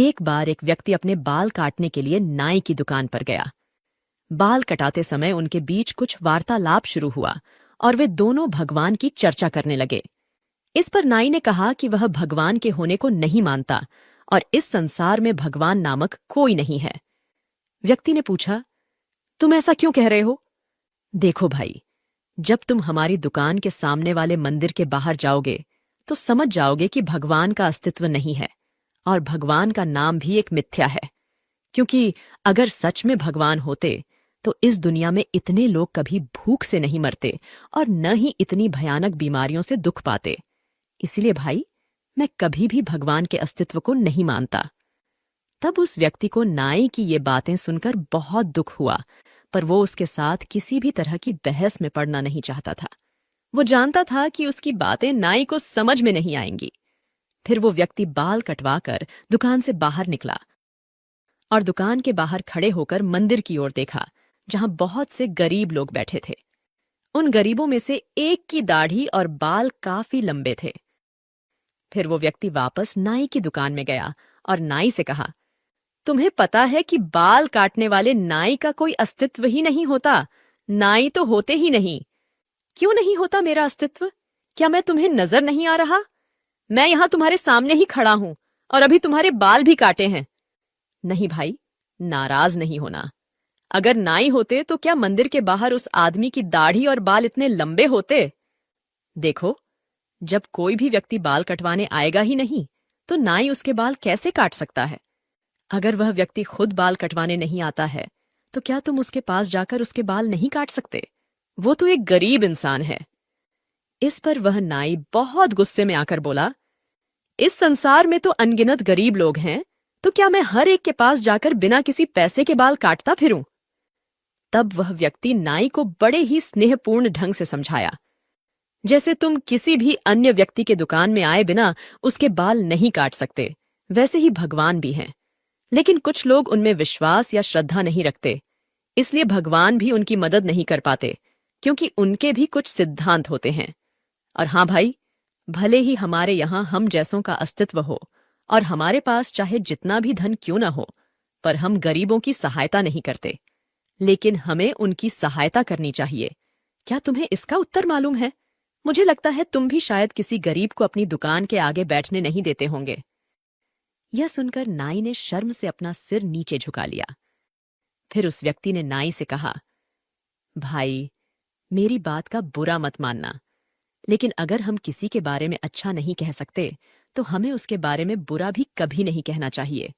एक बार एक व्यक्ति अपने बाल काटने के लिए नाई की दुकान पर गया। बाल कटाते समय उनके बीच कुछ वार्तालाप शुरू हुआ और वे दोनों भगवान की चर्चा करने लगे। इस पर नाई ने कहा कि वह भगवान के होने को नहीं मानता और इस संसार में भगवान नामक कोई नहीं है। व्यक्ति ने पूछा, तुम ऐसा क्यों कह रहे हो? देखो भाई, जब तुम हमारी दुकान के सामने वाले मंदिर के बाहर जाओगे तो समझ जाओगे कि भगवान का अस्तित्व नहीं है और भगवान का नाम भी एक मिथ्या है। क्योंकि अगर सच में भगवान होते तो इस दुनिया में इतने लोग कभी भूख से नहीं मरते और न ही इतनी भयानक बीमारियों से दुख पाते। इसलिए भाई, मैं कभी भी भगवान के अस्तित्व को नहीं मानता। तब उस व्यक्ति को नाई की ये बातें सुनकर बहुत दुख हुआ, पर वो उसके साथ किसी भी तरह की बहस में पड़ना नहीं चाहता था। वो जानता था कि उसकी बातें नाई को समझ में नहीं आएंगी। फिर वो व्यक्ति बाल कटवाकर दुकान से बाहर निकला और दुकान के बाहर खड़े होकर मंदिर की ओर देखा, जहां बहुत से गरीब लोग बैठे थे। उन गरीबों में से एक की दाढ़ी और बाल काफी लंबे थे। फिर वो व्यक्ति वापस नाई की दुकान में गया और नाई से कहा, तुम्हें पता है कि बाल काटने वाले नाई का कोई अस्तित्व ही नहीं होता। नाई तो होते ही नहीं। क्यों नहीं होता मेरा अस्तित्व? क्या मैं तुम्हें नजर नहीं आ रहा? मैं यहां तुम्हारे सामने ही खड़ा हूं और अभी तुम्हारे बाल भी काटे हैं। नहीं भाई, नाराज नहीं होना। अगर नाई होते तो क्या मंदिर के बाहर उस आदमी की दाढ़ी और बाल इतने लंबे होते? देखो, जब कोई भी व्यक्ति बाल कटवाने आएगा ही नहीं तो नाई उसके बाल कैसे काट सकता है? अगर वह व्यक्ति खुद बाल कटवाने नहीं आता है तो क्या तुम उसके पास जाकर उसके बाल नहीं काट सकते? वो तो एक गरीब इंसान है। इस पर वह नाई बहुत गुस्से में आकर बोला, इस संसार में तो अनगिनत गरीब लोग हैं, तो क्या मैं हर एक के पास जाकर बिना किसी पैसे के बाल काटता फिरूं? तब वह व्यक्ति नाई को बड़े ही स्नेहपूर्ण ढंग से समझाया, जैसे तुम किसी भी अन्य व्यक्ति के दुकान में आए बिना उसके बाल नहीं काट सकते, वैसे ही भगवान भी हैं। लेकिन कुछ लोग उनमें विश्वास या श्रद्धा नहीं रखते, इसलिए भगवान भी उनकी मदद नहीं कर पाते, क्योंकि उनके भी कुछ सिद्धांत होते हैं। और हाँ भाई, भले ही हमारे यहाँ हम जैसों का अस्तित्व हो और हमारे पास चाहे जितना भी धन क्यों न हो, पर हम गरीबों की सहायता नहीं करते। लेकिन हमें उनकी सहायता करनी चाहिए। क्या तुम्हें इसका उत्तर मालूम है? मुझे लगता है तुम भी शायद किसी गरीब को अपनी दुकान के आगे बैठने नहीं देते होंगे। यह सुनकर नाई ने शर्म से अपना सिर नीचे झुका लिया। फिर उस व्यक्ति ने नाई से कहा, भाई, मेरी बात का बुरा मत मानना, लेकिन अगर हम किसी के बारे में अच्छा नहीं कह सकते तो हमें उसके बारे में बुरा भी कभी नहीं कहना चाहिए।